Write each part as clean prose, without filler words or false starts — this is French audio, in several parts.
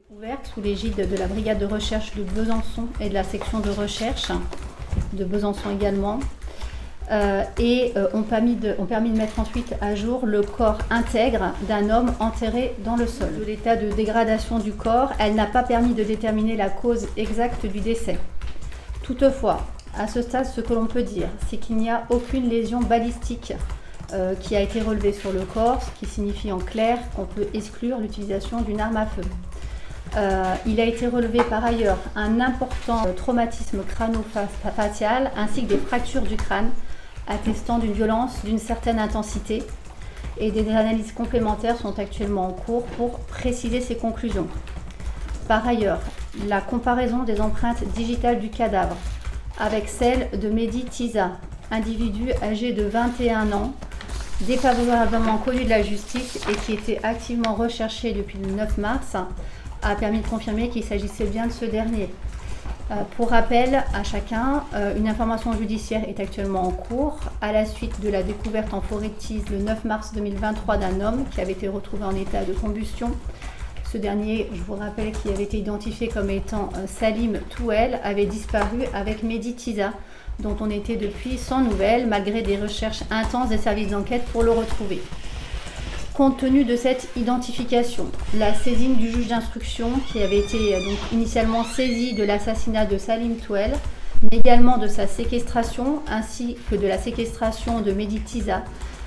Ouverte sous l'égide de la brigade de recherche de Besançon et de la section de recherche de Besançon également. Ont permis de mettre ensuite à jour le corps intègre d'un homme enterré dans le sol. De l'état de dégradation du corps, elle n'a pas permis de déterminer la cause exacte du décès. Toutefois, à ce stade, ce que l'on peut dire, c'est qu'il n'y a aucune lésion balistique qui a été relevée sur le corps, ce qui signifie en clair qu'on peut exclure l'utilisation d'une arme à feu. Il a été relevé par ailleurs un important traumatisme crâno-facial ainsi que des fractures du crâne attestant d'une violence d'une certaine intensité, et des analyses complémentaires sont actuellement en cours pour préciser ces conclusions. Par ailleurs, la comparaison des empreintes digitales du cadavre avec celle de Mehdi Tiza, individu âgé de 21 ans, défavorablement connu de la justice et qui était activement recherché depuis le 9 mars, a permis de confirmer qu'il s'agissait bien de ce dernier. Pour rappel à chacun, une information judiciaire est actuellement en cours à la suite de la découverte en forêt de Tise le 9 mars 2023 d'un homme qui avait été retrouvé en état de combustion. Ce dernier, je vous rappelle, qui avait été identifié comme étant Salim Touel, avait disparu avec Mehdi Tiza, dont on était depuis sans nouvelles malgré des recherches intenses des services d'enquête pour le retrouver. Compte tenu de cette identification, la saisine du juge d'instruction qui avait été donc initialement saisi de l'assassinat de Salim Touel, mais également de sa séquestration ainsi que de la séquestration de Mehdi Tiza,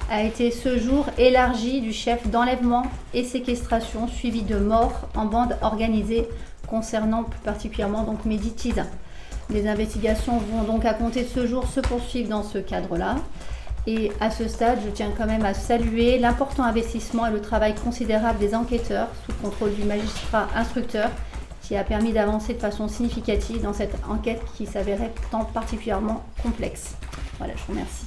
a été ce jour élargie du chef d'enlèvement et séquestration suivi de mort en bande organisée concernant plus particulièrement donc Mehdi Tiza. Les investigations vont donc à compter de ce jour se poursuivre dans ce cadre-là. Et à ce stade, je tiens quand même à saluer l'important investissement et le travail considérable des enquêteurs sous contrôle du magistrat instructeur qui a permis d'avancer de façon significative dans cette enquête qui s'avérait tant particulièrement complexe. Voilà, je vous remercie.